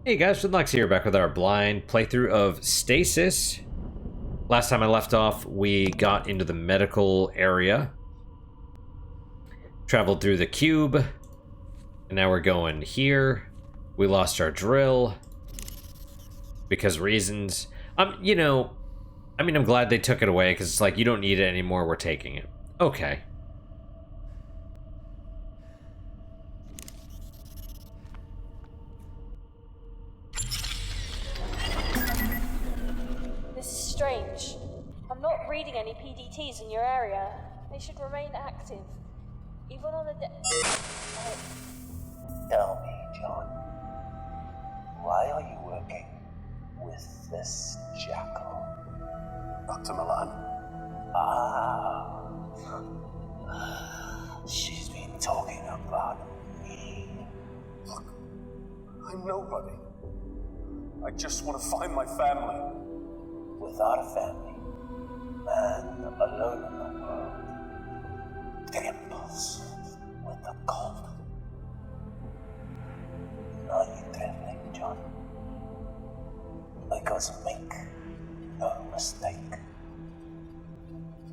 Hey guys, Finlox here, back with our blind playthrough of Stasis. Last time I left off, we got into the medical area, traveled through the cube, and now we're going here. We lost our drill because reasons. I'm glad they took it away because it's like, you don't need it anymore, we're taking it. Okay. Strange. I'm not reading any PDTs in your area. They should remain active. Even on a Tell me, John. Why are you working with this jackal? Dr. Milan. Ah. She's been talking about me. Look, I'm nobody. I just want to find my family. Without a family, and alone in the world, the impulse with the cold. Are you trembling, John? Because make no mistake,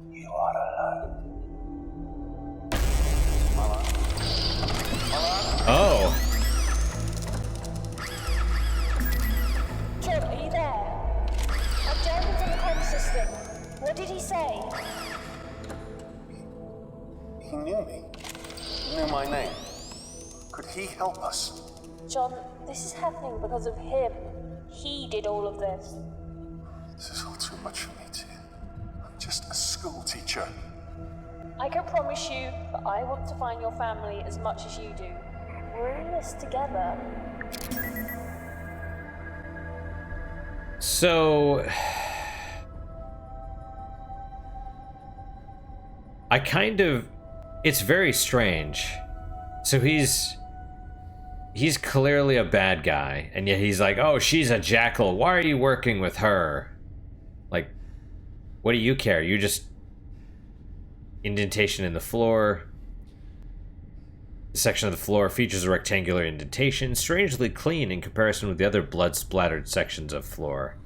you are alone. Oh. John, are you there? I'm down into the comm system. What did he say? He knew me. He knew my name. Could he help us? John, this is happening because of him. He did all of this. This is all too much for me, Tia. I'm just a school teacher. I can promise you that I want to find your family as much as you do. We're in this together. So, it's very strange. So he's clearly a bad guy, and yet he's like, oh, she's a jackal. Why are you working with her? Like, what do you care? You just... Indentation in the floor. This section of the floor features a rectangular indentation, strangely clean in comparison with the other blood-splattered sections of floor.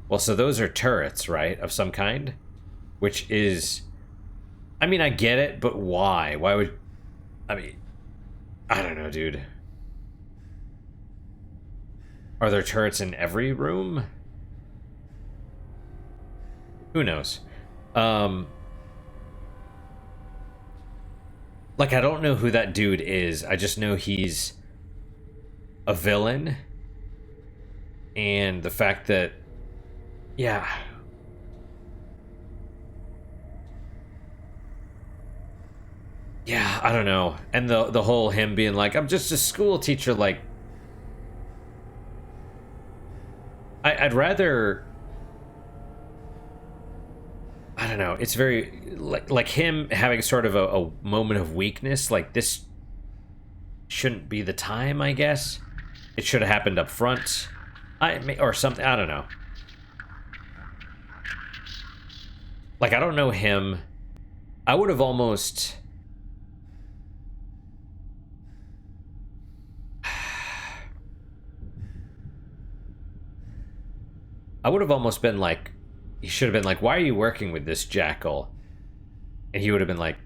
Well, so those are turrets, right? Of some kind? Which is... I mean, I get it, but why? Why would... I mean... I don't know, dude. Are there turrets in every room? Who knows? Like, I don't know who that dude is. I just know he's a villain. And the fact that... Yeah. Yeah, I don't know. And the whole him being like, I'm just a school teacher, like... I'd rather... I don't know, it's very, like him having sort of a moment of weakness, like this shouldn't be the time, I guess. It should have happened up front. Or something, I don't know. Like, I don't know him. I would have almost... I would have almost been like, he should have been like, why are you working with this jackal? And he would have been like,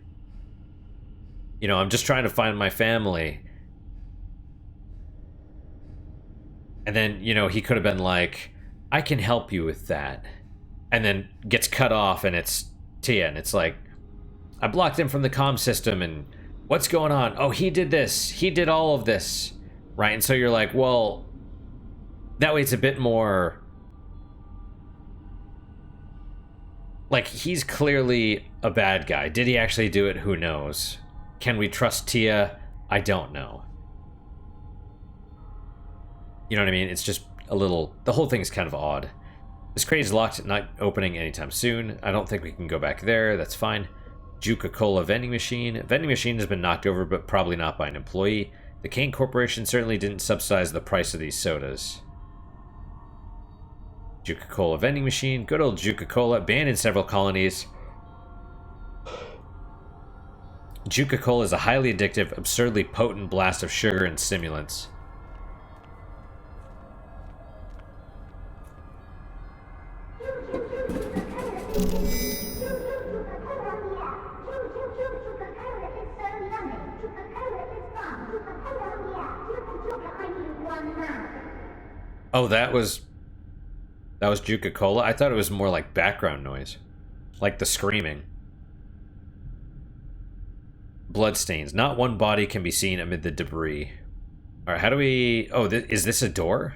you know, I'm just trying to find my family. And then, you know, he could have been like, I can help you with that. And then gets cut off and it's Tia, and it's like, I blocked him from the comm system and what's going on? Oh, he did this. He did all of this. Right? And so you're like, well, that way it's a bit more... Like, he's clearly a bad guy. Did he actually do it? Who knows? Can we trust Tia? I don't know. You know what I mean? It's just a little... The whole thing is kind of odd. This crate is locked, not opening anytime soon. I don't think we can go back there. That's fine. Juca-Cola vending machine. Vending machine has been knocked over, but probably not by an employee. The Kane Corporation certainly didn't subsidize the price of these sodas. Juca-Cola vending machine. Good old Juca-Cola. Banned in several colonies. Juca-Cola is a highly addictive, absurdly potent blast of sugar and stimulants. Oh, that was Juca-Cola? I thought it was more like background noise. Like the screaming. Bloodstains. Not one body can be seen amid the debris. Alright, how do we... Oh, is this a door?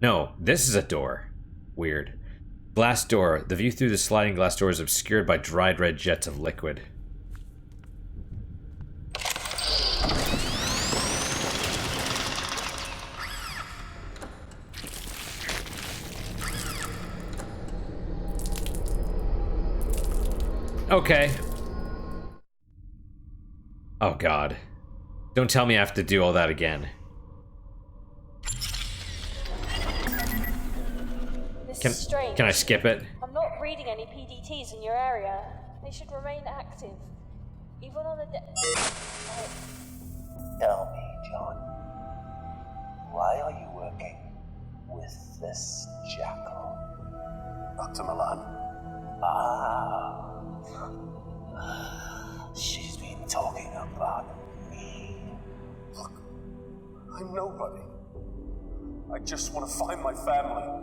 No, this is a door. Weird. Glass door. The view through the sliding glass door is obscured by dried red jets of liquid. Okay. Oh god. Don't tell me I have to do all that again. This is strange. Can I skip it? I'm not reading any PDTs in your area. They should remain active. Even on the Tell me, John, why are you working with this jackal? Dr. Milan. Ah. She's been talking about me. Look, I'm nobody. I just want to find my family.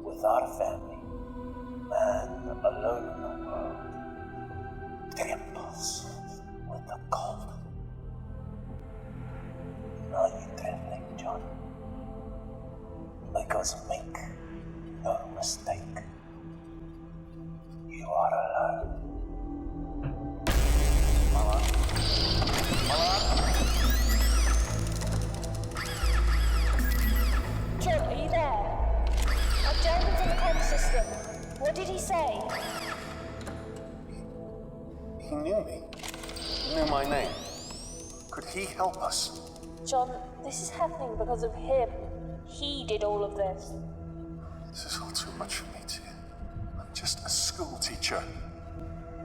Without a family, man alone in the world, trembles with the cold. Are you trembling, John? Because make no mistake, you are alone. John, are you there? I'm jammed into the comm system. What did he say? He knew me. He knew my name. Could he help us? John, this is happening because of him. He did all of this. This is all too much for me, dear. I'm just a school teacher.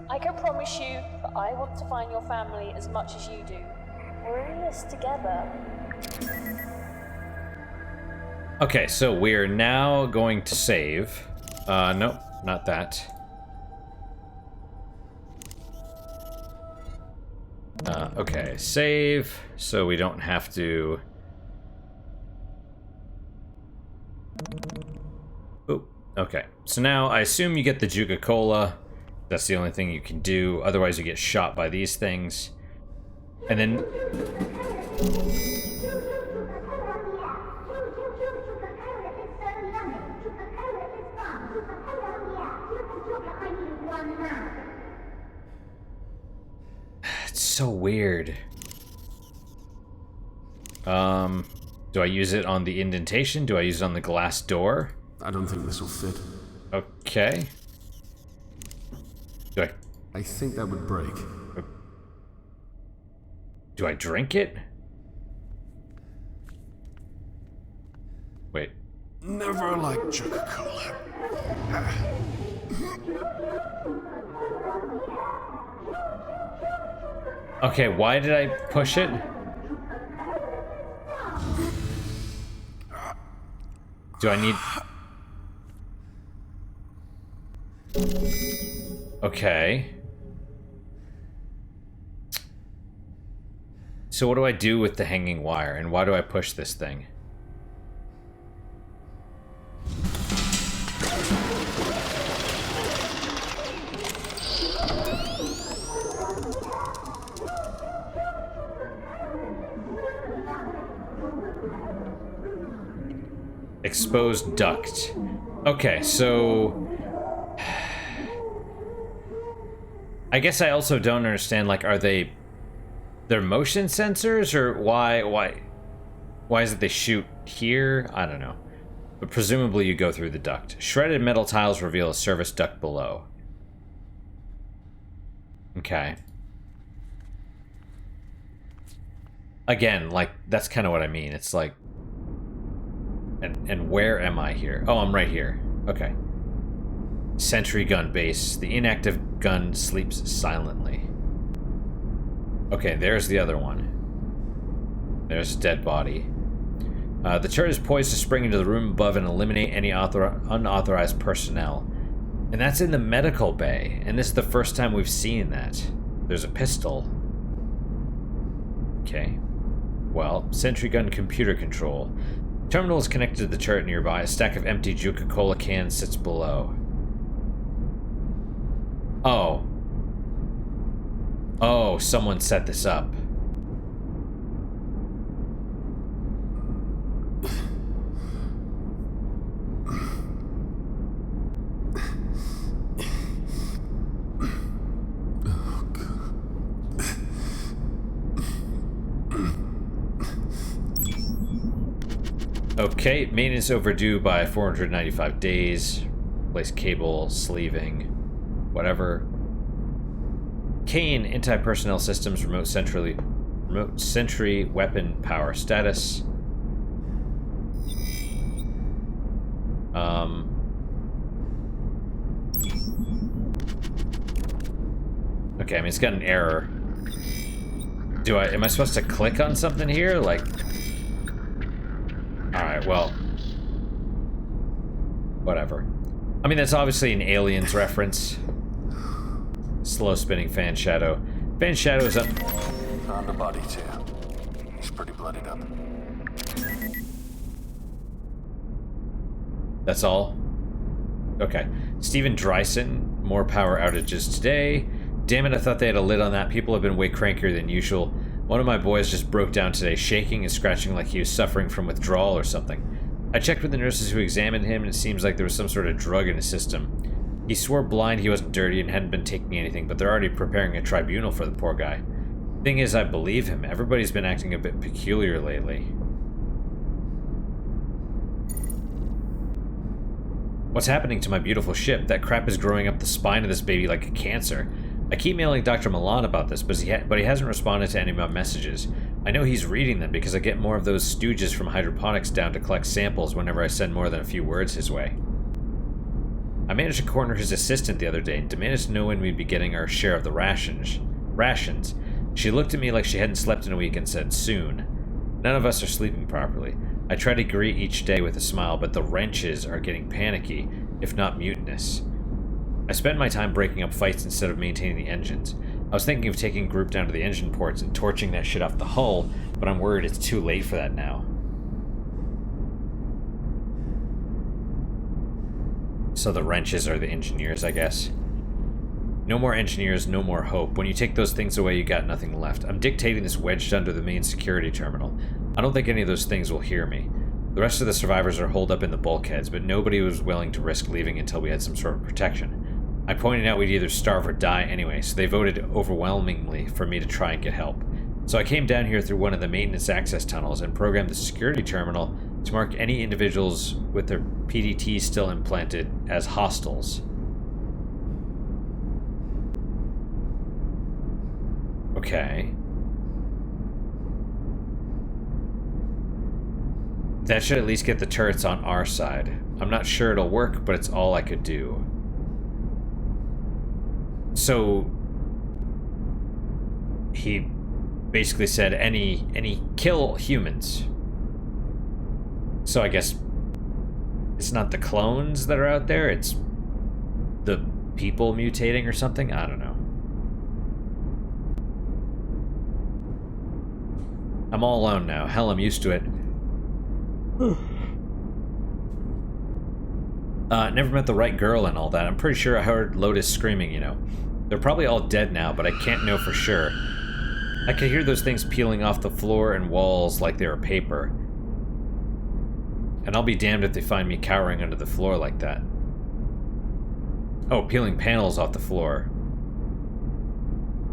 I can promise you that I want to find your family as much as you do. We're in this together. Okay, so we're now going to save. Nope, not that. Okay, save, so we don't have to... Oop, okay. So now I assume you get the Juca-Cola. That's the only thing you can do. Otherwise you get shot by these things. And then... It's so weird. Do I use it on the indentation? Do I use it on the glass door? I don't think this will fit. Okay. I think that would break. Do I drink it? Wait. Never liked Juca-Cola. Okay, why did I push it? Do I need... Okay. So what do I do with the hanging wire, and why do I push this thing? Exposed duct. Okay, so... I guess I also don't understand, like, are they... They're motion sensors, or why is it they shoot here? I don't know. But presumably you go through the duct. Shredded metal tiles reveal a service duct below. Okay. Again, like, that's kind of what I mean. It's like... And where am I here? Oh, I'm right here. Okay. Sentry gun base. The inactive gun sleeps silently. Okay, there's the other one. There's a dead body. The turret is poised to spring into the room above and eliminate any unauthorized personnel. And that's in the medical bay. And this is the first time we've seen that. There's a pistol. Okay. well, sentry gun computer control. Terminal is connected to the turret nearby. A stack of empty Coca-Cola cans sits below. Oh. Oh, someone set this up. Okay, maintenance overdue by 495 days. Replace cable, sleeving, whatever. Kane, anti-personnel systems, remote sentry weapon power status. Okay, I mean, it's got an error. Am I supposed to click on something here? Like... Alright, well... Whatever. I mean, that's obviously an Aliens reference. Slow spinning fan shadow. Fan shadow is up... On the body, too. He's pretty bloodied up. That's all? Okay. Stephen Dryson, more power outages today. Damn it, I thought they had a lid on that. People have been way crankier than usual. One of my boys just broke down today, shaking and scratching like he was suffering from withdrawal or something. I checked with the nurses who examined him, and it seems like there was some sort of drug in his system. He swore blind he wasn't dirty and hadn't been taking anything, but they're already preparing a tribunal for the poor guy. Thing is, I believe him. Everybody's been acting a bit peculiar lately. What's happening to my beautiful ship? That crap is growing up the spine of this baby like a cancer. I keep mailing Dr. Milan about this, but he hasn't responded to any of my messages. I know he's reading them because I get more of those stooges from hydroponics down to collect samples whenever I send more than a few words his way. I managed to corner his assistant the other day and demanded to know when we'd be getting our share of the rations. She looked at me like she hadn't slept in a week and said, soon. None of us are sleeping properly. I try to greet each day with a smile, but the wrenches are getting panicky, if not mutinous. I spend my time breaking up fights instead of maintaining the engines. I was thinking of taking a group down to the engine ports and torching that shit off the hull, but I'm worried it's too late for that now. So the wrenches are the engineers, I guess. No more engineers, no more hope. When you take those things away, you got nothing left. I'm dictating this wedged under the main security terminal. I don't think any of those things will hear me. The rest of the survivors are holed up in the bulkheads, but nobody was willing to risk leaving until we had some sort of protection. I pointed out we'd either starve or die anyway, so they voted overwhelmingly for me to try and get help. So I came down here through one of the maintenance access tunnels and programmed the security terminal to mark any individuals with their PDT still implanted as hostiles. Okay. That should at least get the turrets on our side. I'm not sure it'll work, but it's all I could do. So he basically said any kill humans. So I guess it's not the clones that are out there, it's the people mutating or something? I don't know. I'm all alone now. Hell, I'm used to it. Never met the right girl and all that. I'm pretty sure I heard Lotus screaming, you know. They're probably all dead now, but I can't know for sure. I could hear those things peeling off the floor and walls like they were paper. And I'll be damned if they find me cowering under the floor like that. Oh, peeling panels off the floor.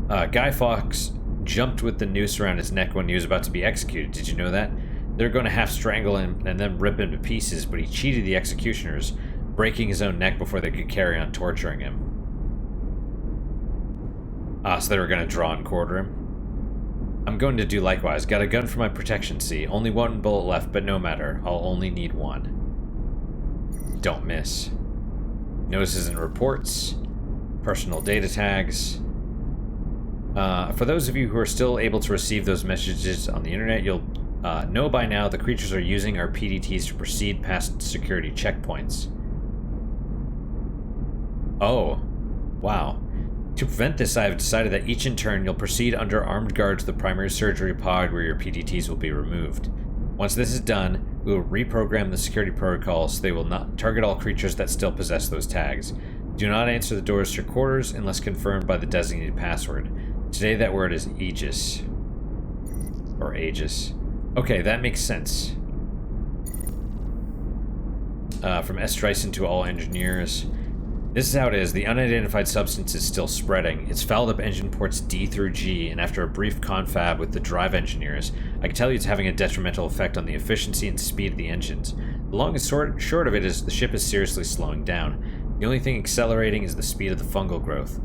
Guy Fawkes jumped with the noose around his neck when he was about to be executed. Did you know that? They're going to half strangle him and then rip him to pieces, but he cheated the executioners, breaking his own neck before they could carry on torturing him. So they were going to draw and quarter him. I'm going to do likewise. Got a gun for my protection, see. Only one bullet left, but no matter. I'll only need one. Don't miss. Notices and reports. Personal data tags. For those of you who are still able to receive those messages on the internet, you'll know by now the creatures are using our PDTs to proceed past security checkpoints. Oh. Wow. To prevent this, I have decided that each in turn you'll proceed under armed guard to the primary surgery pod where your PDTs will be removed. Once this is done, we will reprogram the security protocols so they will not target all creatures that still possess those tags. Do not answer the doors to your quarters unless confirmed by the designated password. Today that word is Aegis. Or Aegis. Okay, that makes sense. From S. Streisand to all engineers. This is how it is. The unidentified substance is still spreading. It's fouled up engine ports D through G, and after a brief confab with the drive engineers, I can tell you it's having a detrimental effect on the efficiency and speed of the engines. The long and short of it is the ship is seriously slowing down. The only thing accelerating is the speed of the fungal growth.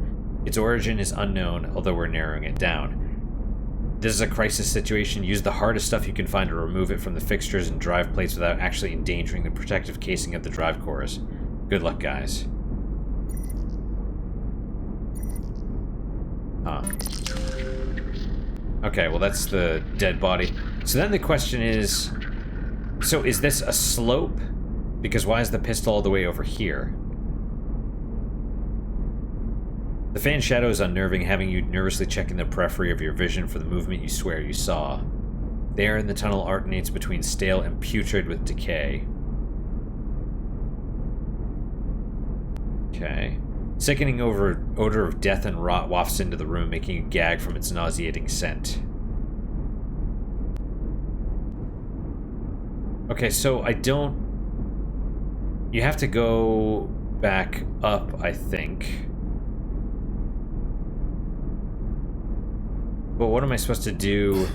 Its origin is unknown, although we're narrowing it down. This is a crisis situation. Use the hardest stuff you can find to remove it from the fixtures and drive plates without actually endangering the protective casing of the drive cores. Good luck, guys. Huh. Okay, well that's the dead body. So then the question is... So is this a slope? Because why is the pistol all the way over here? The fan shadow is unnerving, having you nervously checking the periphery of your vision for the movement you swear you saw. The air in the tunnel alternates between stale and putrid with decay. Okay. Sickening odor of death and rot wafts into the room, making you gag from its nauseating scent. Okay, so I don't... You have to go back up, I think. But what am I supposed to do?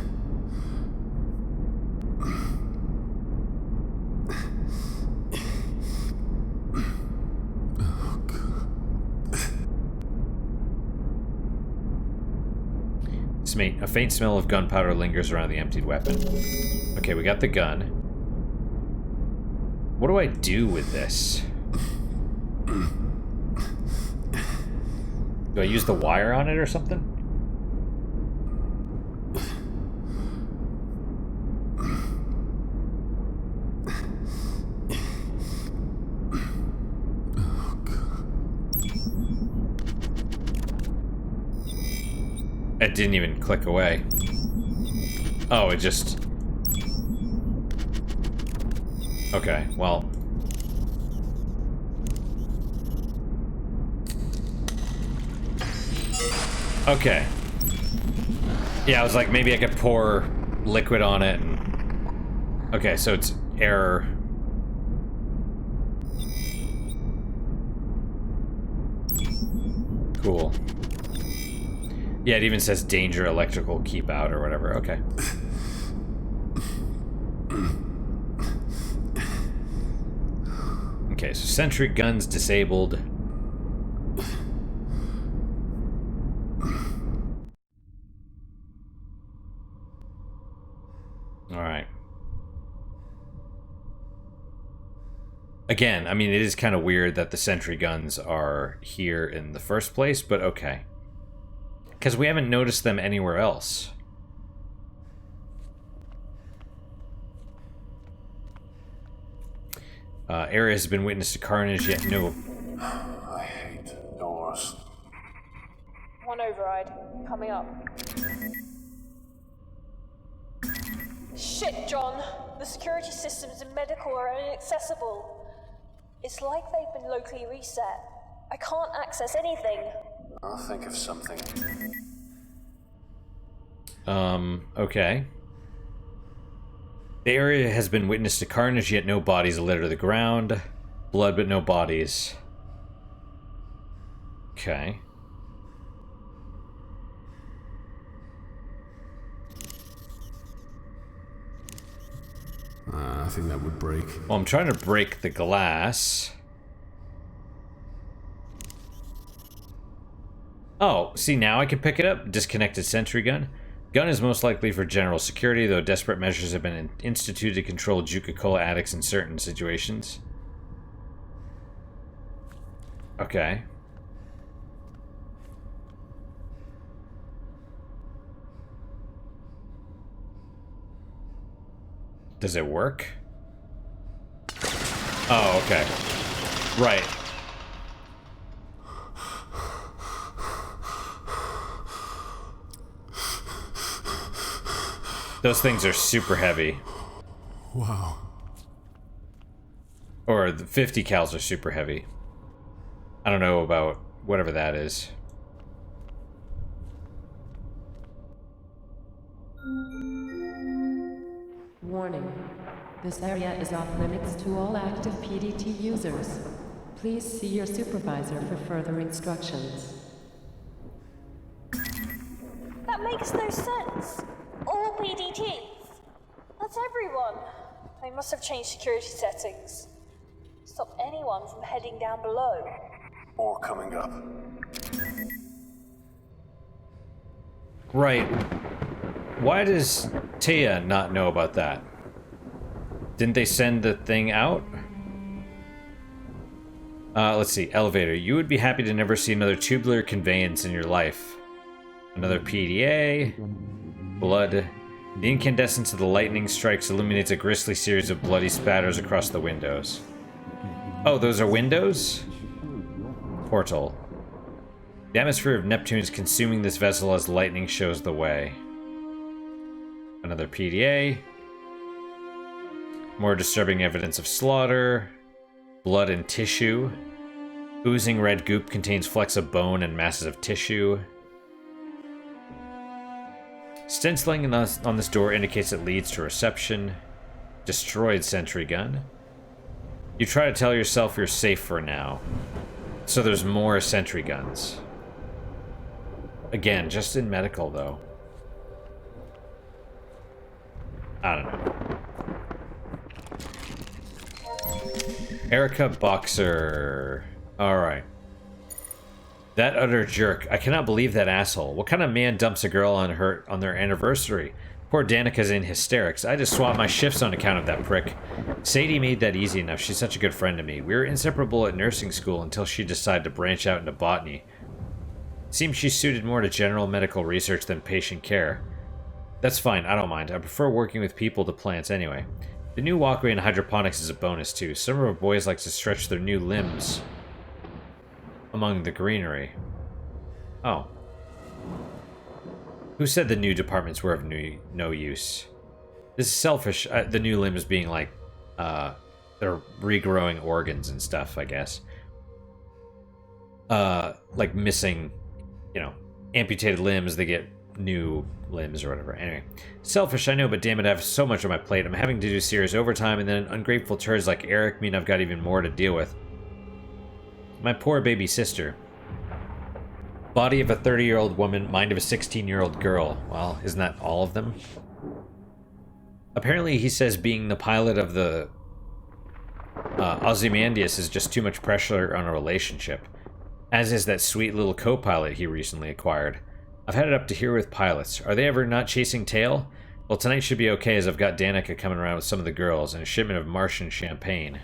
A faint smell of gunpowder lingers around the emptied weapon. Okay, we got the gun. What do I do with this? Do I use the wire on it or something? It didn't even click away. Oh, it just... Okay, well... Okay. Yeah, I was like, maybe I could pour liquid on it and... Okay, so it's error. Cool. Yeah, it even says danger electrical keep out or whatever. Okay. Okay, so sentry guns disabled. Alright. Again, I mean, it is kind of weird that the sentry guns are here in the first place, but okay. Because we haven't noticed them anywhere else. Area has been witness to carnage, yet no... I hate doors. One override. Coming up. Shit, John! The security systems in medical are inaccessible. It's like they've been locally reset. I can't access anything. I'll think of something. Okay. The area has been witness to carnage, yet no bodies litter the ground. Blood, but no bodies. Okay. I think that would break. Well, I'm trying to break the glass. Oh, see, now I can pick it up. Disconnected sentry gun. Gun is most likely for general security, though desperate measures have been instituted to control Juca-Cola addicts in certain situations. Okay. Does it work? Oh, okay. Right. Those things are super heavy. Wow. Or the 50 cals are super heavy. I don't know about whatever that is. Warning. This area is off limits to all active PDT users. Please see your supervisor for further instructions. That makes no sense. All PDTs. That's everyone. They must have changed security settings. Stop anyone from heading down below. Or coming up. Right. Why does Tia not know about that? Didn't they send the thing out? Let's see. Elevator. You would be happy to never see another tubular conveyance in your life. Another PDA. Blood. The incandescence of the lightning strikes illuminates a grisly series of bloody spatters across the windows. Oh, those are windows? Portal. The atmosphere of Neptune is consuming this vessel as lightning shows the way. Another PDA. More disturbing evidence of slaughter. Blood and tissue. Oozing red goop contains flecks of bone and masses of tissue. Stenciling on this door indicates it leads to reception. Destroyed sentry gun. You try to tell yourself you're safe for now. So there's more sentry guns. Again, just in medical, though. I don't know. Erica Boxer. Alright. That utter jerk. I cannot believe that asshole. What kind of man dumps a girl on their anniversary? Poor Danica's in hysterics. I just swapped my shifts on account of that prick. Sadie made that easy enough. She's such a good friend to me. We were inseparable at nursing school until she decided to branch out into botany. Seems she's suited more to general medical research than patient care. That's fine, I don't mind. I prefer working with people to plants anyway. The new walkway in hydroponics is a bonus too. Some of our boys like to stretch their new limbs among the greenery. Oh. Who said the new departments were of no use? This is selfish, the new limbs being like, they're regrowing organs and stuff, I guess. Like missing, you know, amputated limbs, they get new limbs or whatever. Anyway, selfish, I know, but damn it, I have so much on my plate. I'm having to do serious overtime, and then ungrateful turds like Eric mean I've got even more to deal with. My poor baby sister. Body of a 30-year-old woman, mind of a 16-year-old girl. Well, isn't that all of them? Apparently, he says being the pilot of the Ozymandias is just too much pressure on a relationship. As is that sweet little co-pilot he recently acquired. I've had it up to here with pilots. Are they ever not chasing tail? Well, tonight should be okay as I've got Danica coming around with some of the girls and a shipment of Martian champagne.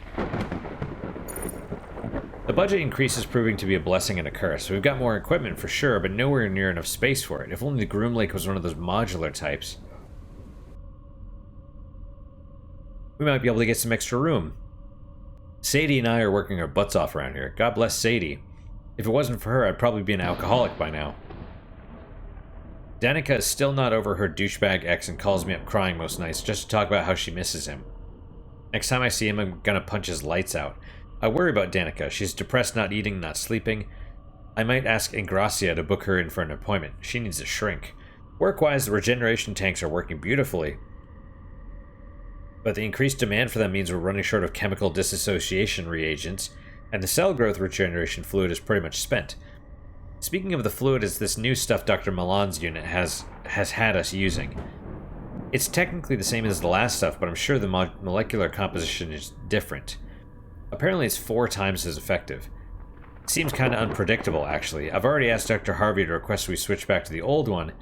The budget increase is proving to be a blessing and a curse. We've got more equipment for sure, but nowhere near enough space for it. If only the Groom Lake was one of those modular types. We might be able to get some extra room. Sadie and I are working our butts off around here. God bless Sadie. If it wasn't for her, I'd probably be an alcoholic by now. Danica is still not over her douchebag ex and calls me up crying most nights just to talk about how she misses him. Next time I see him, I'm gonna punch his lights out. I worry about Danica. She's depressed, not eating, not sleeping. I might ask Ingracia to book her in for an appointment. She needs a shrink. Work-wise, the regeneration tanks are working beautifully. But the increased demand for them means we're running short of chemical disassociation reagents, and the cell growth regeneration fluid is pretty much spent. Speaking of the fluid, it's this new stuff Dr. Milan's unit has had us using. It's technically the same as the last stuff, but I'm sure the molecular composition is different. Apparently it's 4 times as effective. It seems kind of unpredictable, actually. I've already asked Dr. Harvey to request we switch back to the old one,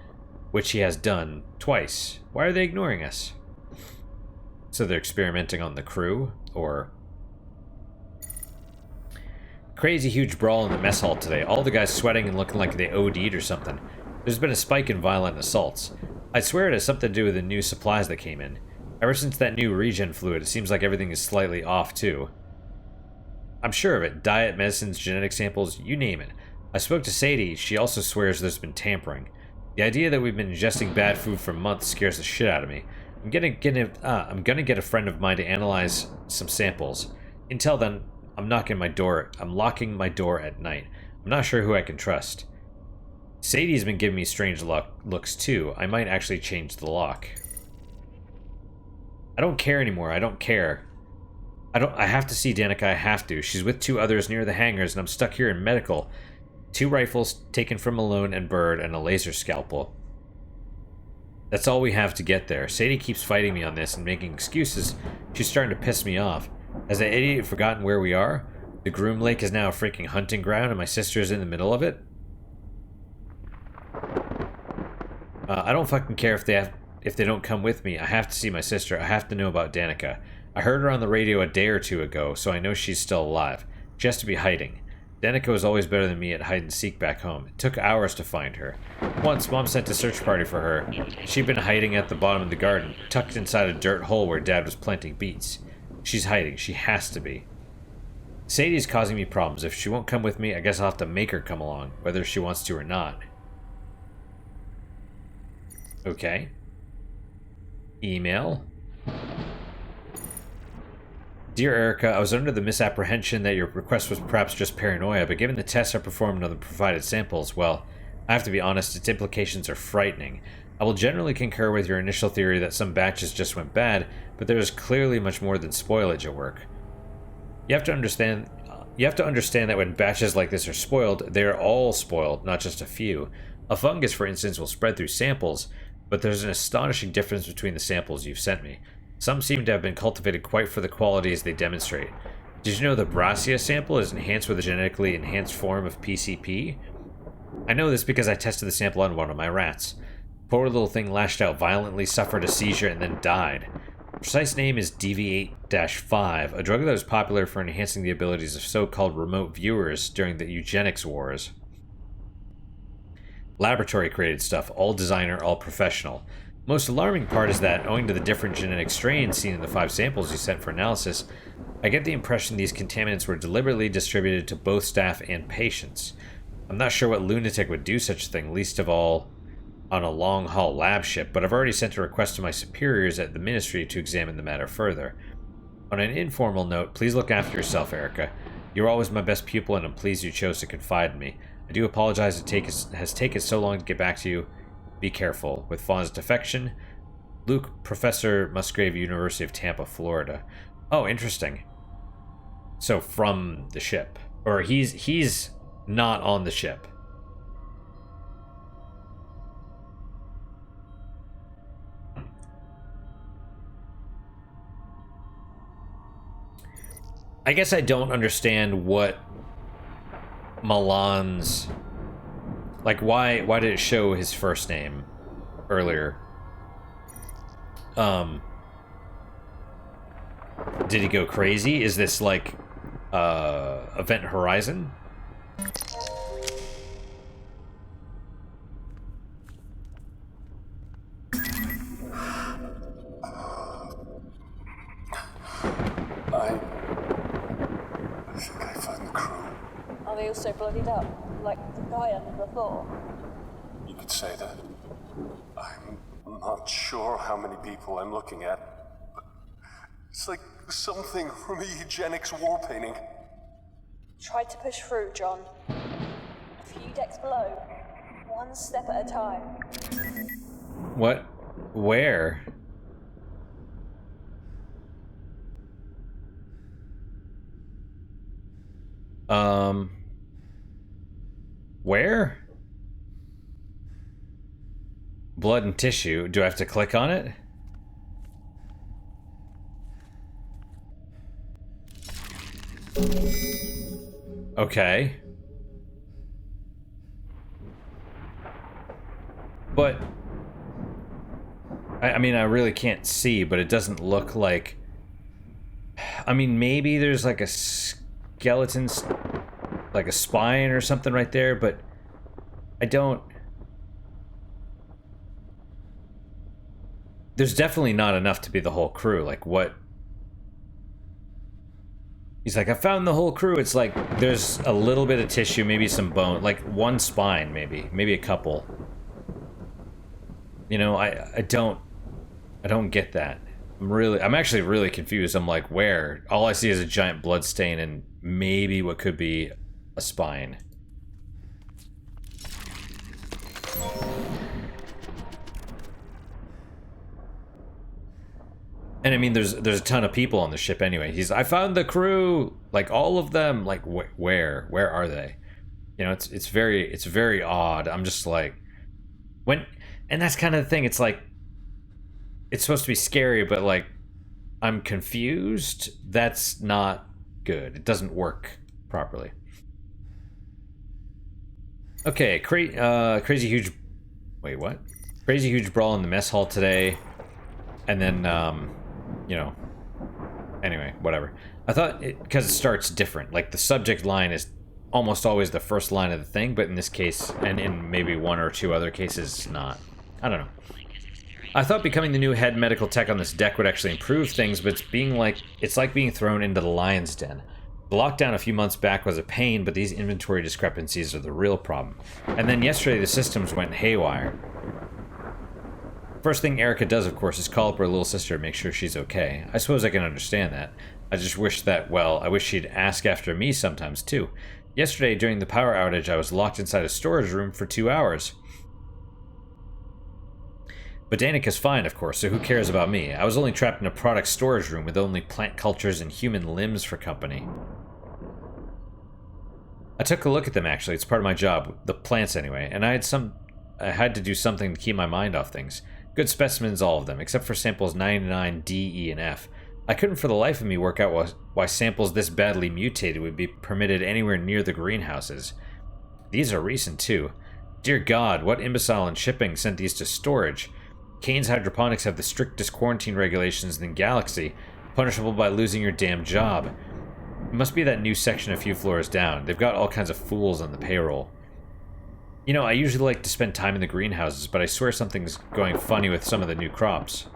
which he has done twice. Why are they ignoring us? So they're experimenting on the crew? Or... Crazy huge brawl in the mess hall today. All the guys sweating and looking like they OD'd or something. There's been a spike in violent assaults. I swear it has something to do with the new supplies that came in. Ever since that new regen fluid, it seems like everything is slightly off, too. I'm sure of it. Diet, medicines, genetic samples, you name it. I spoke to Sadie. She also swears there's been tampering. The idea that we've been ingesting bad food for months scares the shit out of me. I'm gonna get a friend of mine to analyze some samples. Until then, I'm locking my door at night. I'm not sure who I can trust. Sadie's been giving me strange looks too. I might actually change the lock. I don't care anymore. I don't care. I have to see Danica. I have to. She's with 2 others near the hangars, and I'm stuck here in medical. 2 rifles taken from Malone and Bird, and a laser scalpel. That's all we have to get there. Sadie keeps fighting me on this and making excuses. She's starting to piss me off. Has that idiot forgotten where we are? The Groom Lake is now a freaking hunting ground, and my sister is in the middle of it? I don't fucking care if they don't come with me. I have to see my sister. I have to know about Danica. I heard her on the radio a day or 2 ago, so I know she's still alive. She has to be hiding. Danica was always better than me at hide-and-seek back home. It took hours to find her. Once, Mom sent a search party for her. She'd been hiding at the bottom of the garden, tucked inside a dirt hole where Dad was planting beets. She's hiding. She has to be. Sadie's causing me problems. If she won't come with me, I guess I'll have to make her come along, whether she wants to or not. Okay. Email. Dear Erica, I was under the misapprehension that your request was perhaps just paranoia, but given the tests I performed on the provided samples, well, I have to be honest, its implications are frightening. I will generally concur with your initial theory that some batches just went bad, but there is clearly much more than spoilage at work. You have to understand that when batches like this are spoiled, they are all spoiled, not just a few. A fungus, for instance, will spread through samples, but there's an astonishing difference between the samples you've sent me. Some seem to have been cultivated quite for the qualities they demonstrate. Did you know the Brassica sample is enhanced with a genetically enhanced form of PCP? I know this because I tested the sample on one of my rats. The poor little thing lashed out violently, suffered a seizure, and then died. The precise name is DV8-5, a drug that was popular for enhancing the abilities of so-called remote viewers during the eugenics wars. Laboratory-created stuff, all designer, all professional. Most alarming part is that, owing to the different genetic strains seen in the 5 samples you sent for analysis, I get the impression these contaminants were deliberately distributed to both staff and patients. I'm not sure what lunatic would do such a thing, least of all on a long-haul lab ship, but I've already sent a request to my superiors at the Ministry to examine the matter further. On an informal note, please look after yourself, Erica. You're always my best pupil, and I'm pleased you chose to confide in me. I do apologize it has taken so long to get back to you. Be careful. With fondest affection, Luke, Professor Musgrave, University of Tampa, Florida. Oh, interesting. So from the ship, or he's not on the ship. I guess I don't understand what Milan's... Like, why did it show his first name earlier? Did he go crazy? Is this like Event Horizon? I think I found the crew. Are they also bloodied up, like the guy under the floor? You could say that. I'm not sure how many people I'm looking at, but it's like something from a eugenics war painting. Try to push through, John. A few decks below, one step at a time. What? Where? Where? Blood and tissue. Do I have to click on it? Okay. But I mean, I really can't see, but it doesn't look like... I mean, maybe there's like a skeleton, like a spine or something right there, but I don't... There's definitely not enough to be the whole crew. Like, what? He's like, I found the whole crew. It's like, there's a little bit of tissue, maybe some bone, like one spine, maybe a couple. You know, I don't get that. I'm actually really confused. I'm like, where? All I see is a giant blood stain and maybe what could be a spine. And I mean, there's a ton of people on the ship anyway. I found the crew, like all of them. Like where are they? You know, it's very odd. I'm just like, and that's kind of the thing. It's like, it's supposed to be scary, but like, I'm confused. That's not good. It doesn't work properly. Okay, crazy huge. Wait, what? Crazy huge brawl in the mess hall today, and then you know. Anyway, whatever. I thought because it starts different. Like the subject line is almost always the first line of the thing, but in this case, and in maybe one or two other cases, not. I don't know. I thought becoming the new head medical tech on this deck would actually improve things, but it's like being thrown into the lion's den. The lockdown a few months back was a pain, but these inventory discrepancies are the real problem. And then yesterday the systems went haywire. First thing Erica does, of course, is call up her little sister to make sure she's okay. I suppose I can understand that. I just wish that, well, I wish she'd ask after me sometimes too. Yesterday, during the power outage, I was locked inside a storage room for 2 hours. But Danica's fine, of course, so who cares about me? I was only trapped in a product storage room with only plant cultures and human limbs for company. I took a look at them, actually. It's part of my job. The plants, anyway. And I had to do something to keep my mind off things. Good specimens, all of them, except for samples 99, D, E, and F. I couldn't for the life of me work out why samples this badly mutated would be permitted anywhere near the greenhouses. These are recent, too. Dear God, what imbecile in shipping sent these to storage? Kane's hydroponics have the strictest quarantine regulations in the galaxy, punishable by losing your damn job. It must be that new section a few floors down. They've got all kinds of fools on the payroll. You know, I usually like to spend time in the greenhouses, but I swear something's going funny with some of the new crops.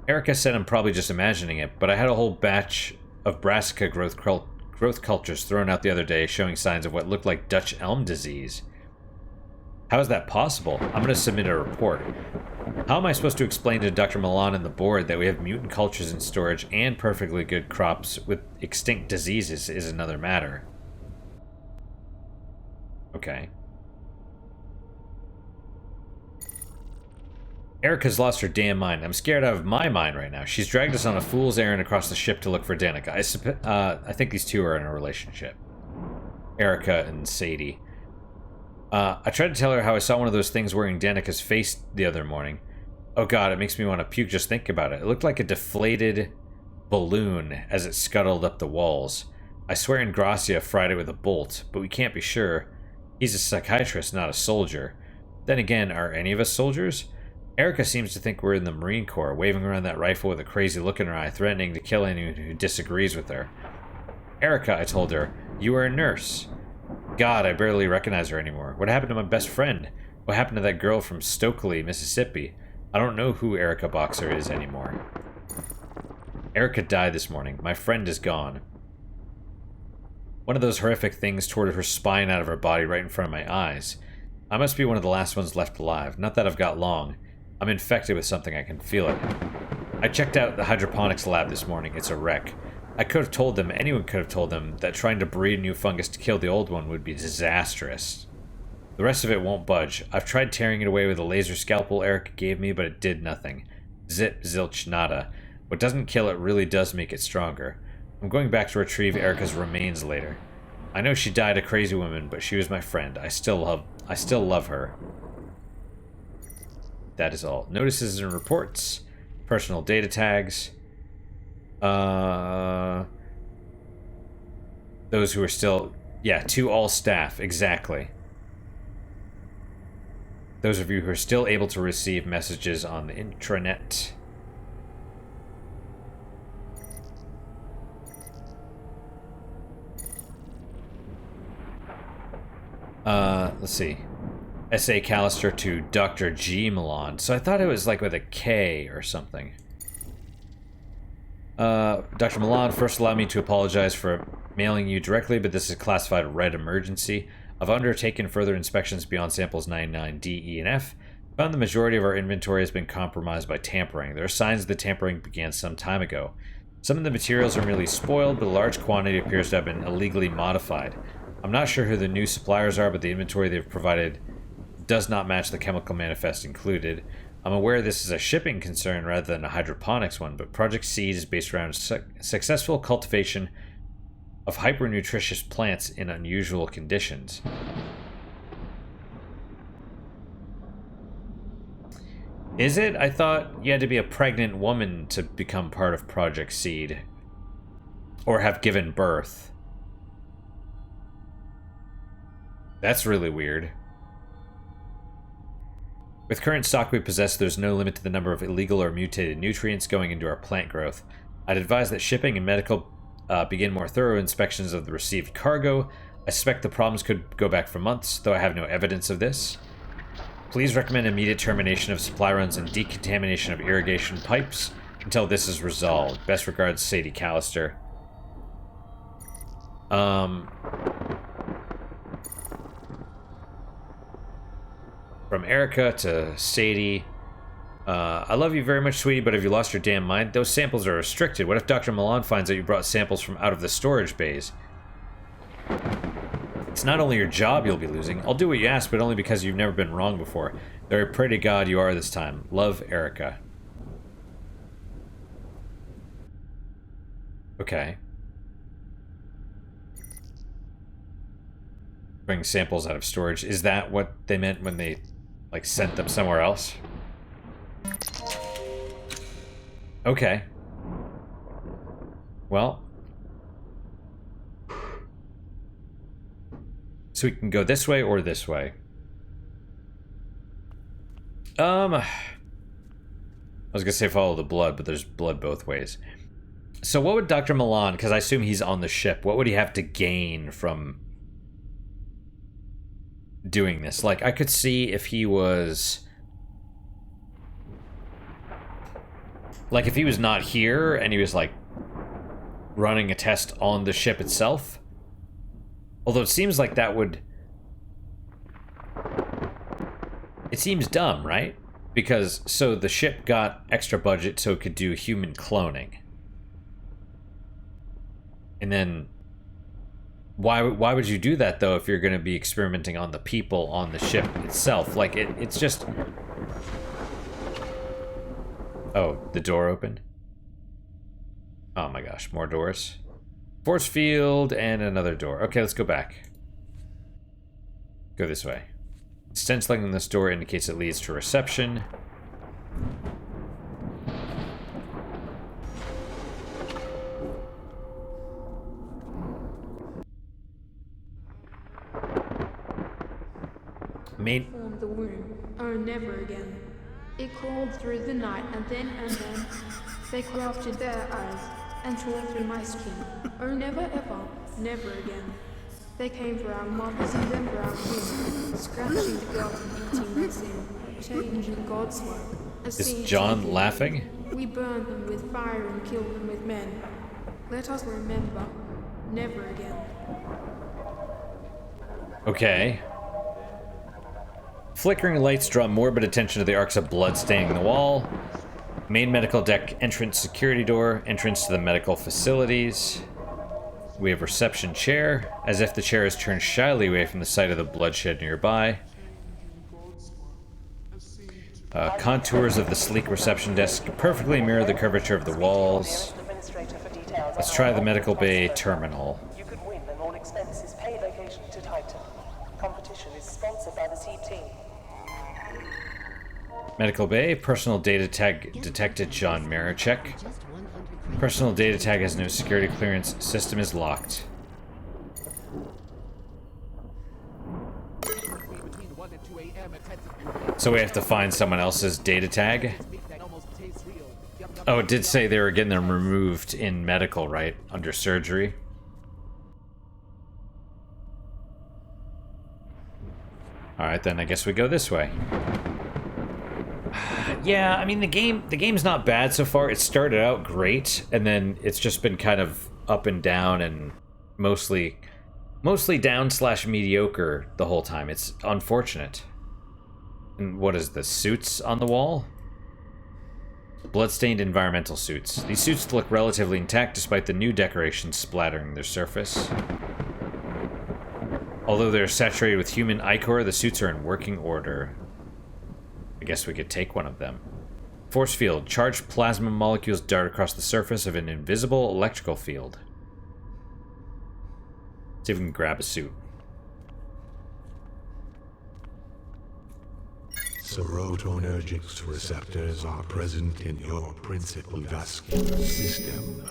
Erica said I'm probably just imagining it, but I had a whole batch of brassica growth cultures thrown out the other day showing signs of what looked like Dutch elm disease. How is that possible? I'm going to submit a report. How am I supposed to explain to Dr. Milan and the board that we have mutant cultures in storage and perfectly good crops with extinct diseases is another matter? Okay. Erica's lost her damn mind. I'm scared out of my mind right now. She's dragged us on a fool's errand across the ship to look for Danica. I think these two are in a relationship. Erica and Sadie. I tried to tell her how I saw one of those things wearing Danica's face the other morning. Oh god, it makes me want to puke just think about it. It looked like a deflated balloon as it scuttled up the walls. I swear Ingracia fried it with a bolt, but we can't be sure. He's a psychiatrist, not a soldier. Then again, are any of us soldiers? Erica seems to think we're in the Marine Corps, waving around that rifle with a crazy look in her eye, threatening to kill anyone who disagrees with her. Erica, I told her, you are a nurse. God, I barely recognize her anymore. What happened to my best friend? What happened to that girl from Stokely, Mississippi? I don't know who Erica Boxer is anymore. Erica died this morning. My friend is gone. One of those horrific things tore her spine out of her body right in front of my eyes. I must be one of the last ones left alive. Not that I've got long. I'm infected with something, I can feel it. I checked out the hydroponics lab this morning. It's a wreck. I could have told them, anyone could have told them, that trying to breed a new fungus to kill the old one would be disastrous. The rest of it won't budge. I've tried tearing it away with a laser scalpel Erica gave me, but it did nothing. Zip, zilch, nada. What doesn't kill it really does make it stronger. I'm going back to retrieve Erica's remains later. I know she died a crazy woman, but she was my friend. I still love her. That is all. Notices and reports. Personal data tags. Those who are still... Yeah, to all staff, exactly. Those of you who are still able to receive messages on the intranet. Let's see. S.A. Callister to Dr. G. Milan. So I thought it was like with a K or something. Dr. Milan, first allow me to apologize for mailing you directly, but this is classified red emergency. I've undertaken further inspections beyond samples 99, D, E, and F. Found the majority of our inventory has been compromised by tampering. There are signs the tampering began some time ago. Some of the materials are merely spoiled, but a large quantity appears to have been illegally modified. I'm not sure who the new suppliers are, but the inventory they've provided does not match the chemical manifest included. I'm aware this is a shipping concern rather than a hydroponics one, but Project Seed is based around successful cultivation of hyper-nutritious plants in unusual conditions. Is it? I thought you had to be a pregnant woman to become part of Project Seed. Or have given birth. That's really weird. With current stock we possess, there's no limit to the number of illegal or mutated nutrients going into our plant growth. I'd advise that shipping and medical begin more thorough inspections of the received cargo. I suspect the problems could go back for months, though I have no evidence of this. Please recommend immediate termination of supply runs and decontamination of irrigation pipes until this is resolved. Best regards, Sadie Callister. From Erica to Sadie. I love you very much, sweetie, but have you lost your damn mind? Those samples are restricted. What if Dr. Milan finds out you brought samples from out of the storage bays? It's not only your job you'll be losing. I'll do what you ask, but only because you've never been wrong before. Though I pray to God you are this time. Love, Erica. Okay. Bring samples out of storage. Is that what they meant when they, like, sent them somewhere else? Okay. Well. So we can go this way or this way. I was gonna say follow the blood, but there's blood both ways. So what would Dr. Milan, because I assume he's on the ship, what would he have to gain from doing this? Like, I could see if he was... Like, if he was not here and he was, like, running a test on the ship itself. Although it seems like that would... It seems dumb, right? Because, so the ship got extra budget so it could do human cloning. And then... Why would you do that, though, if you're going to be experimenting on the people on the ship itself? Like, it's just... Oh, the door opened? Oh my gosh, more doors. Force field and another door. Okay, let's go back. Go this way. Stenciling on this door indicates it leads to reception. Formed the womb. Oh, never again. It crawled through the night, and then they crafted their eyes and tore through my skin. Oh, never ever, never again. They came for our mothers and then for our kin, scratching the gods and eating their sin, changing God's work. Is John laughing? We burned them with fire and killed them with men. Let us remember, never again. Okay. Flickering lights draw morbid attention to the arcs of blood staining the wall. Main medical deck entrance security door. Entrance to the medical facilities. We have reception chair, as if the chair is turned shyly away from the sight of the bloodshed nearby. Contours of the sleek reception desk perfectly mirror the curvature of the walls. Let's try the medical bay terminal. You could win an all-expenses paid vacation to Titan. Competition is sponsored by the Seed team. Medical bay, personal data tag detected, John Marichek. Personal data tag has no security clearance. System is locked. So we have to find someone else's data tag? Oh, it did say they were getting them removed in medical, right? Under surgery. Alright, then I guess we go this way. Yeah, I mean, the game's not bad so far. It started out great, and then it's just been kind of up and down and mostly mostly down/mediocre the whole time. It's unfortunate. And what is this? Suits on the wall? Bloodstained environmental suits. These suits look relatively intact despite the new decorations splattering their surface. Although they're saturated with human ichor, the suits are in working order. I guess we could take one of them. Force field. Charged plasma molecules dart across the surface of an invisible electrical field. See if we can grab a suit. Serotonergic receptors are present in your principal vascular system.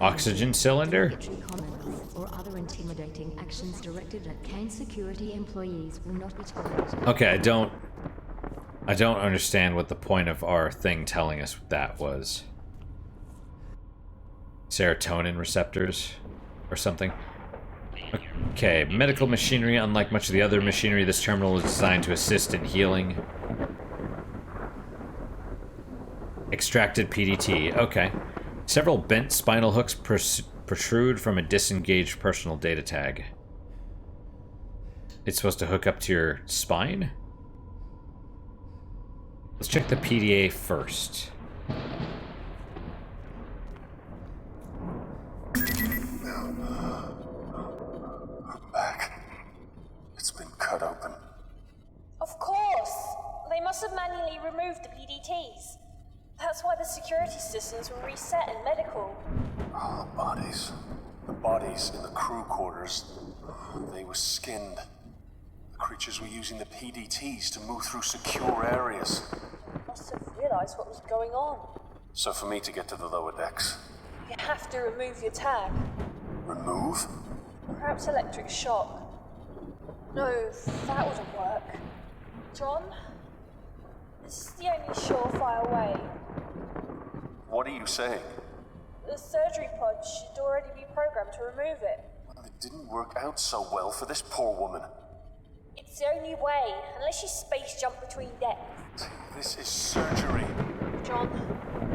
Oxygen cylinder? Comments or other intimidating actions directed at Kane security employees will not be tolerated. Okay, I don't understand what the point of our thing telling us that was. Serotonin receptors or something. Okay, medical machinery. Unlike much of the other machinery, this terminal is designed to assist in healing. Extracted PDT. Okay. Several bent spinal hooks protrude from a disengaged personal data tag. It's supposed to hook up to your spine? Let's check the PDA first. Back. It's been cut open. Of course! They must have manually removed the PDTs. That's why the security systems were reset in medical. Oh, the bodies. The bodies in the crew quarters. They were skinned. The creatures were using the PDTs to move through secure areas. Must have realized what was going on. So for me to get to the lower decks. You have to remove your tag. Remove? Perhaps electric shock. No, that wouldn't work. John? This is the only surefire way. What are you saying? The surgery pod should already be programmed to remove it. Well, it didn't work out so well for this poor woman. It's the only way, unless you space jump between decks. This is surgery. John,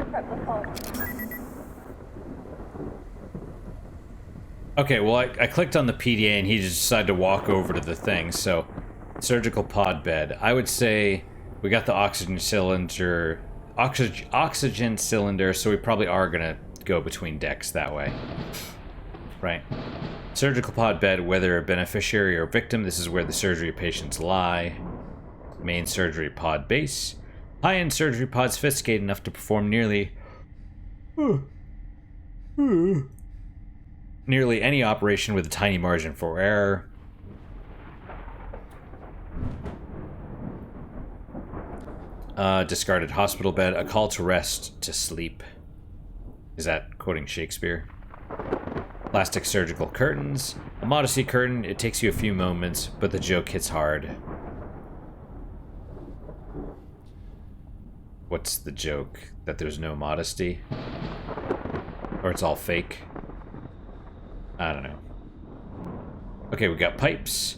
prep the pod. Okay, well, I clicked on the PDA and he just decided to walk over to the thing, so... Surgical pod bed. I would say we got the oxygen cylinder... Oxygen cylinder, so we probably are gonna go between decks that way. Right. Surgical pod bed, whether a beneficiary or victim, this is where the surgery patients lie. Main surgery pod base. High-end surgery pod sophisticated enough to perform nearly any operation with a tiny margin for error. Discarded hospital bed, a call to rest, to sleep. Is that quoting Shakespeare? Plastic surgical curtains. A modesty curtain, it takes you a few moments, but the joke hits hard. What's the joke? That there's no modesty? Or it's all fake? I don't know. Okay, we got pipes.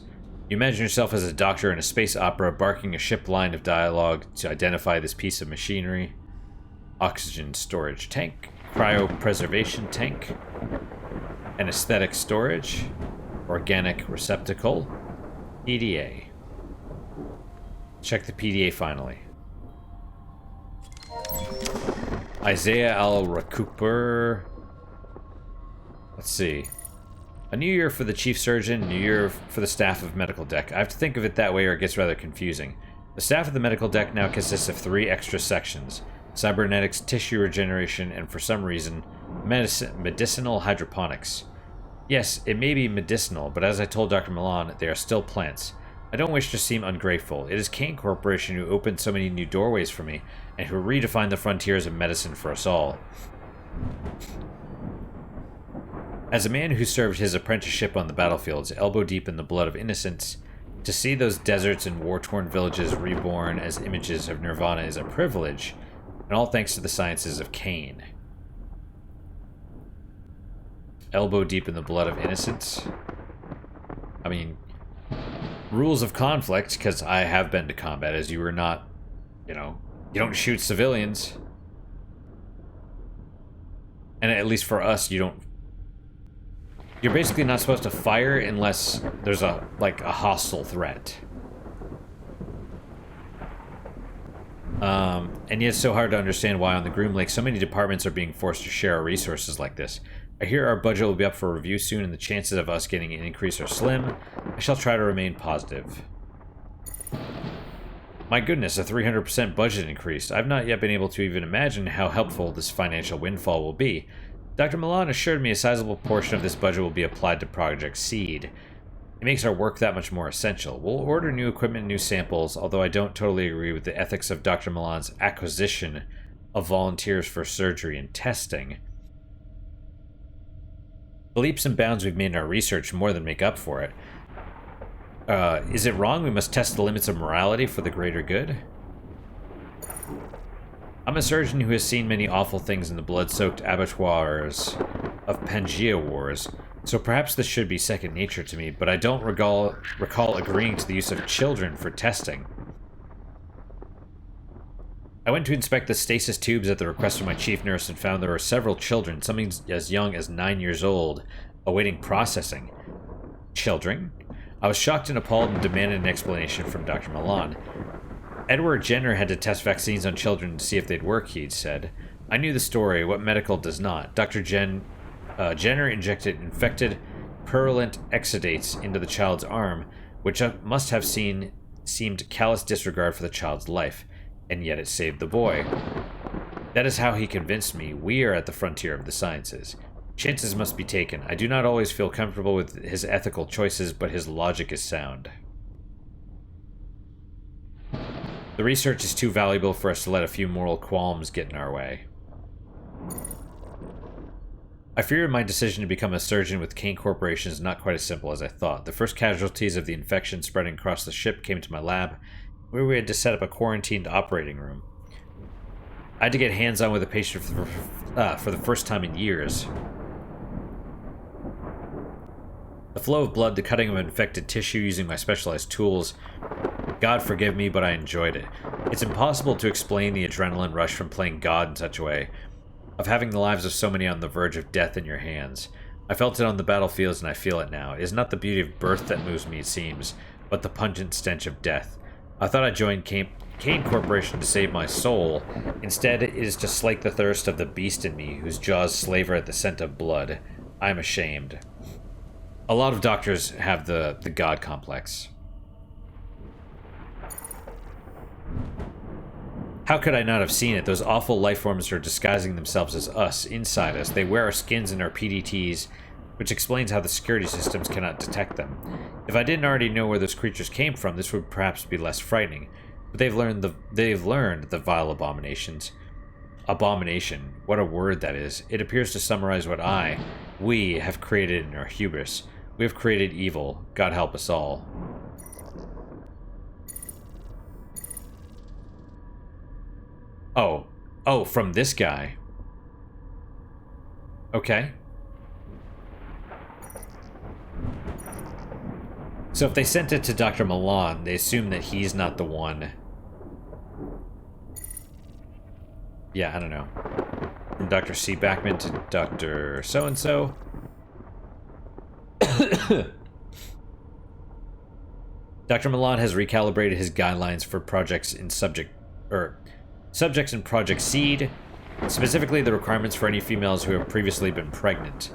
You imagine yourself as a doctor in a space opera barking a ship line of dialogue to identify this piece of machinery. Oxygen storage tank. Cryopreservation tank. Anesthetic storage. Organic receptacle. PDA. Check the PDA finally. Isaiah Al-Rakuper. Let's see. A new year for the chief surgeon, new year for the staff of medical deck. I have to think of it that way or it gets rather confusing. The staff of the medical deck now consists of 3 extra sections. Cybernetics, tissue regeneration, and for some reason, medicinal hydroponics. Yes, it may be medicinal, but as I told Dr. Milan, they are still plants. I don't wish to seem ungrateful. It is Kane Corporation who opened so many new doorways for me, and who redefined the frontiers of medicine for us all. As a man who served his apprenticeship on the battlefields, elbow deep in the blood of innocents, to see those deserts and war-torn villages reborn as images of Nirvana is a privilege, and all thanks to the sciences of Kane. Elbow deep in the blood of innocents? I mean, rules of conflict, because I have been to combat, as you were not, you know, you don't shoot civilians. And at least for us, you don't... You're basically not supposed to fire unless there's a hostile threat. And yet it's so hard to understand why on the Groom Lake so many departments are being forced to share our resources like this. I hear our budget will be up for review soon and the chances of us getting an increase are slim. I shall try to remain positive. My goodness, a 300% budget increase. I've not yet been able to even imagine how helpful this financial windfall will be. Dr. Milan assured me a sizable portion of this budget will be applied to Project Seed. It makes our work that much more essential. We'll order new equipment and new samples, although I don't totally agree with the ethics of Dr. Milan's acquisition of volunteers for surgery and testing. The leaps and bounds we've made in our research more than make up for it. Is it wrong we must test the limits of morality for the greater good? I'm a surgeon who has seen many awful things in the blood-soaked abattoirs of Pangea Wars, so perhaps this should be second nature to me, but I don't recall agreeing to the use of children for testing. I went to inspect the stasis tubes at the request of my chief nurse and found there were several children, some as young as 9 years old, awaiting processing. Children? I was shocked and appalled and demanded an explanation from Dr. Milan. Edward Jenner had to test vaccines on children to see if they'd work, he'd said. I knew the story, what medical does not. Dr. Jenner injected infected purulent exudates into the child's arm, which must have seemed callous disregard for the child's life, and yet it saved the boy. That is how he convinced me. We are at the frontier of the sciences. Chances must be taken. I do not always feel comfortable with his ethical choices, but his logic is sound. The research is too valuable for us to let a few moral qualms get in our way. I fear my decision to become a surgeon with Kane Corporation is not quite as simple as I thought. The first casualties of the infection spreading across the ship came to my lab, where we had to set up a quarantined operating room. I had to get hands-on with a patient for the first time in years. The flow of blood, the cutting of infected tissue using my specialized tools. God forgive me, but I enjoyed it. It's impossible to explain the adrenaline rush from playing God in such a way, of having the lives of so many on the verge of death in your hands. I felt it on the battlefields and I feel it now. It is not the beauty of birth that moves me, it seems, but the pungent stench of death. I thought I joined Kane Corporation to save my soul. Instead, it is to slake the thirst of the beast in me, whose jaws slaver at the scent of blood. I am ashamed. A lot of doctors have the God complex. How could I not have seen it? Those awful life forms are disguising themselves as us, inside us. They wear our skins and our PDTs, which explains how the security systems cannot detect them. If I didn't already know where those creatures came from, this would perhaps be less frightening. But they've learned the vile abominations. Abomination. What a word that is. It appears to summarize what we have created in our hubris. We have created evil. God help us all. Oh, from this guy. Okay. So if they sent it to Dr. Milan, they assume that he's not the one. Yeah, I don't know. From Dr. C. Backman to Dr. So-and-so. Dr. Milan has recalibrated his guidelines for projects in subjects in Project Seed, specifically the requirements for any females who have previously been pregnant.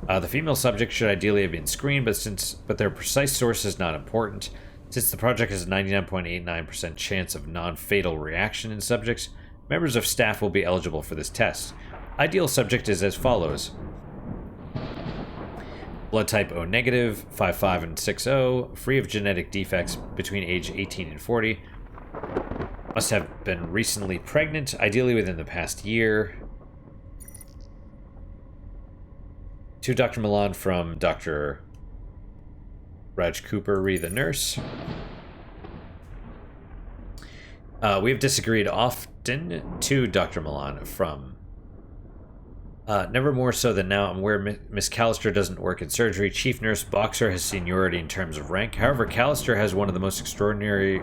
The female subject should ideally have been screened, but their precise source is not important. Since the project has a 99.89% chance of non-fatal reaction in subjects, members of staff will be eligible for this test. Ideal subject is as follows. Blood type O negative, 5'5" and 6'0", free of genetic defects between age 18 and 40. Must have been recently pregnant, ideally within the past year. To Dr. Milan from Dr. Raj Cooper, re the nurse. We have disagreed often. To Dr. Milan from... never more so than now. I'm aware Miss Callister doesn't work in surgery. Chief Nurse Boxer has seniority in terms of rank. However, Callister has one of the most extraordinary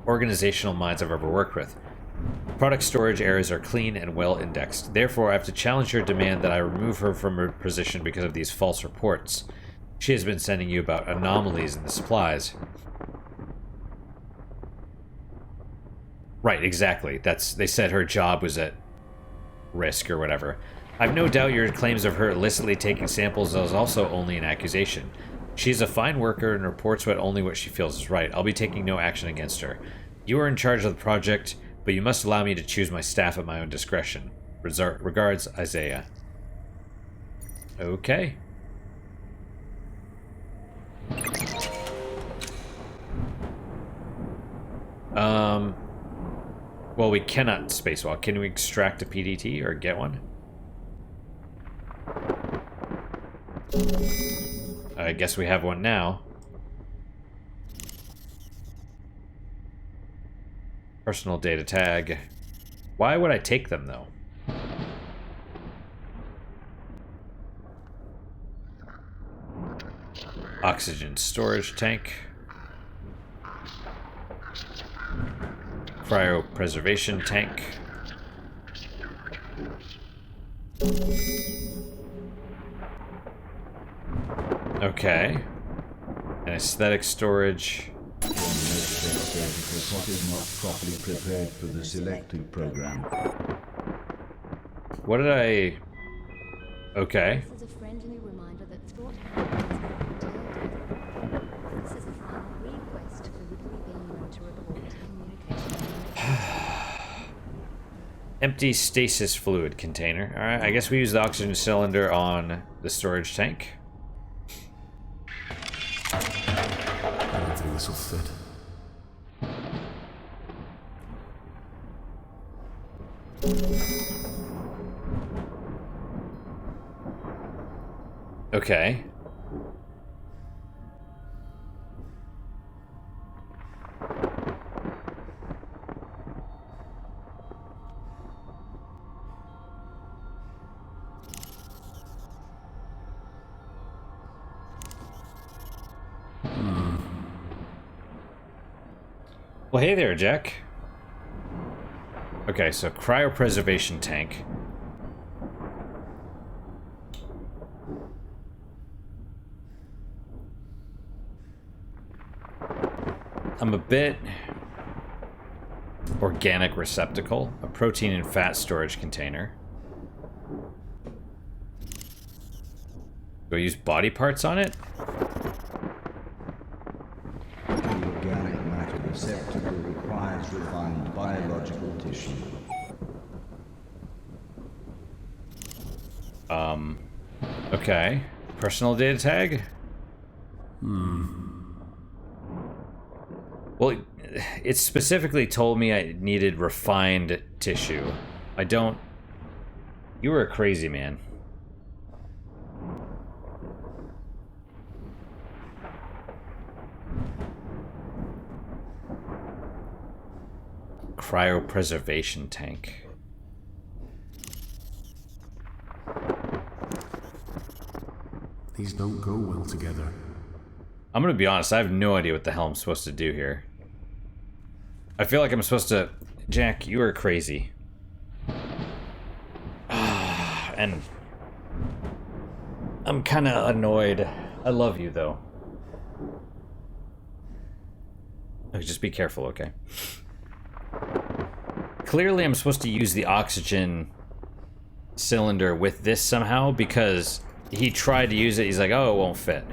organizational minds I've ever worked with. Product storage areas are clean and well indexed. Therefore, I have to challenge your demand that I remove her from her position because of these false reports. She has been sending you about anomalies in the supplies. Right, exactly. They said her job was at risk or whatever. I've no doubt your claims of her illicitly taking samples is also only an accusation. She's a fine worker and reports only what she feels is right. I'll be taking no action against her. You are in charge of the project, but you must allow me to choose my staff at my own discretion. Regards, Isaiah. Okay. Well, we cannot spacewalk. Can we extract a PDT or get one? I guess we have one now. Personal data tag. Why would I take them, though? Oxygen storage tank. Cryopreservation tank. Okay. And aesthetic storage. What is not properly prepared for the selective program. What did I... Okay. This is a friendly reminder that thought This is a final request for Ridley Bean to report communication. Empty stasis fluid container. Alright, I guess we use the oxygen cylinder on the storage tank. I don't think this will fit. Okay. Well, hey there, Jack. Okay, so cryopreservation tank. I'm a bit... Organic receptacle. A protein and fat storage container. Do I use body parts on it? The organic matter receptacle requires refined biological tissue. Okay. Personal data tag? Well, it specifically told me I needed refined tissue. I don't... You were a crazy man. Cryopreservation tank. These don't go well together. I'm gonna be honest, I have no idea what the hell I'm supposed to do here. I feel like I'm supposed to... Jack, you are crazy. And... I'm kinda annoyed. I love you, though. Oh, just be careful, okay? Clearly I'm supposed to use the oxygen cylinder with this somehow, because he tried to use it, he's like, oh, it won't fit.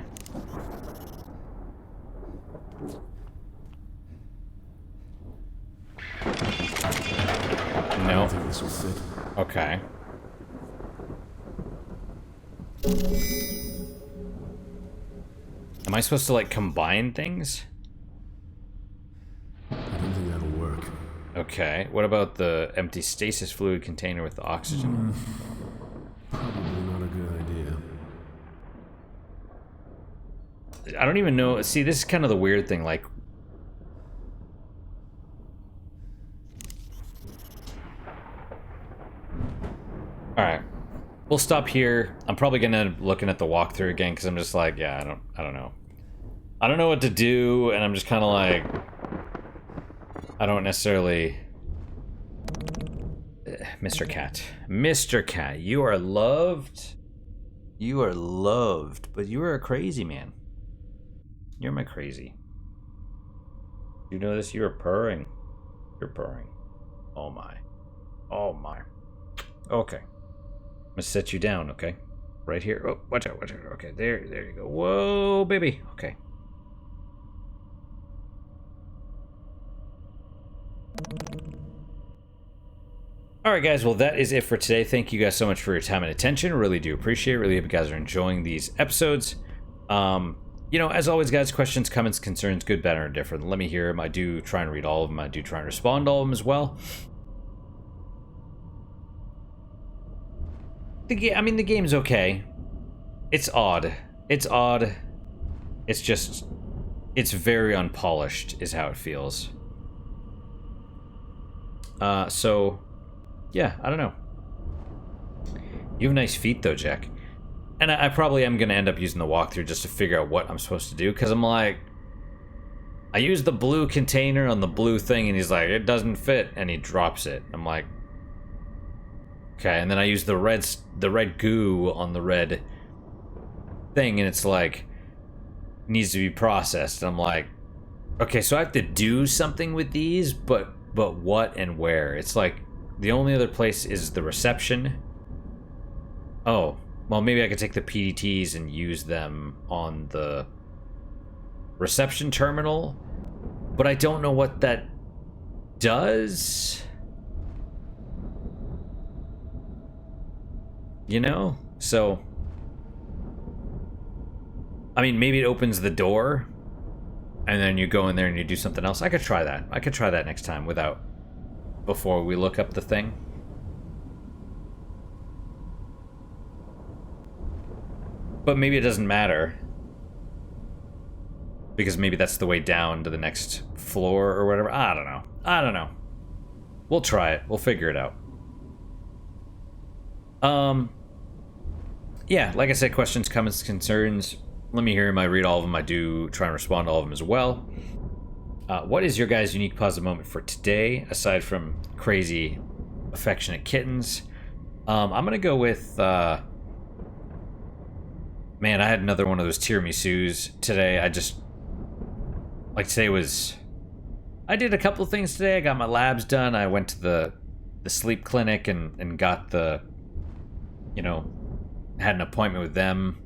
No. I think this will fit. Okay. Am I supposed to, like, combine things? I don't think that'll work. Okay. What about the empty stasis fluid container with the oxygen? Probably not a good idea. I don't even know. See, this is kind of the weird thing, like... Alright. We'll stop here. I'm probably gonna end up looking at the walkthrough again, because I'm just like, yeah, I don't know. I don't know what to do, and I'm just kind of like... I don't necessarily... Mr. Cat. Mr. Cat, you are loved. You are loved, but you are a crazy man. You're my crazy. You know this? You're purring. You're purring. Oh my. Oh my. Okay. I'm gonna set you down, okay? Right here. Oh, watch out, watch out. Okay, there you go. Whoa, baby. Okay. Alright guys, well that is it for today. Thank you guys so much for your time and attention. Really do appreciate it. Really hope you guys are enjoying these episodes. You know, as always guys, questions, comments, concerns, good, bad, or indifferent, let me hear them. I do try and read all of them. I do try and respond to all of them as well. The game's okay. It's odd. It's odd. It's just... it's very unpolished, is how it feels. So... yeah, I don't know. You have nice feet, though, Jack. And I probably am going to end up using the walkthrough just to figure out what I'm supposed to do, because I'm like... I use the blue container on the blue thing, and he's like, it doesn't fit, and he drops it. I'm like... okay, and then I use the red goo on the red thing, and it's like... needs to be processed. And I'm like... okay, so I have to do something with these, but what and where? It's like... the only other place is the reception. Oh, well, maybe I could take the PDTs and use them on the reception terminal, but I don't know what that does. You know? So, I mean, maybe it opens the door, and then you go in there and you do something else. I could try that. I could try that next time before we look up the thing. But maybe it doesn't matter. Because maybe that's the way down to the next floor or whatever. I don't know. I don't know. We'll try it. We'll figure it out. Yeah, like I said, questions, comments, concerns, let me hear them. I read all of them. I do try and respond to all of them as well. What is your guys' unique positive moment for today, aside from crazy, affectionate kittens? I'm gonna go with, man, I had another one of those tiramisus today. I did a couple of things today. I got my labs done. I went to the sleep clinic and got the, you know, had an appointment with them.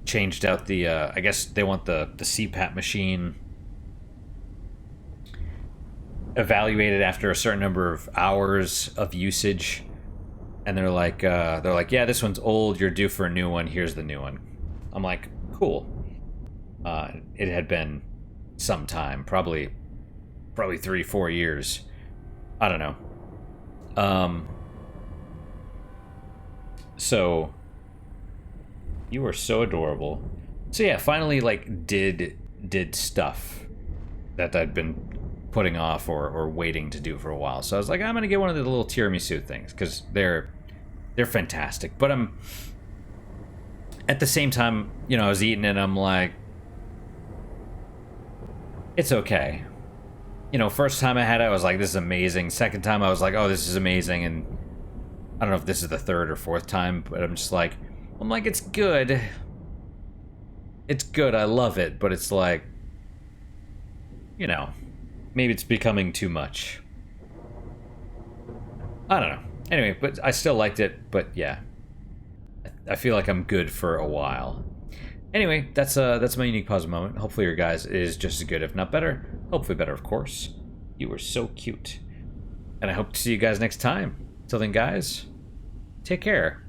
Changed out the, I guess they want the CPAP machine evaluated after a certain number of hours of usage, and they're like, yeah, this one's old, you're due for a new one, here's the new one. I'm like, cool. It had been some time, probably 3-4 years. I don't know. So you were so adorable. So yeah, finally like did stuff that I'd been putting off or waiting to do for a while. So I was like, I'm gonna get one of the little tiramisu things because they're fantastic. But I'm at the same time, you know, I was eating it and I'm like, it's okay. You know, first time I had it, I was like, this is amazing. Second time I was like, oh, this is amazing. And I don't know if this is the third or fourth time, but I'm like, it's good. It's good, I love it, but it's like, you know, maybe it's becoming too much. I don't know. Anyway, but I still liked it, but yeah. I feel like I'm good for a while. Anyway, that's my unique positive moment. Hopefully your guys is just as good, if not better. Hopefully better, of course. You were so cute. And I hope to see you guys next time. Till then, guys, take care.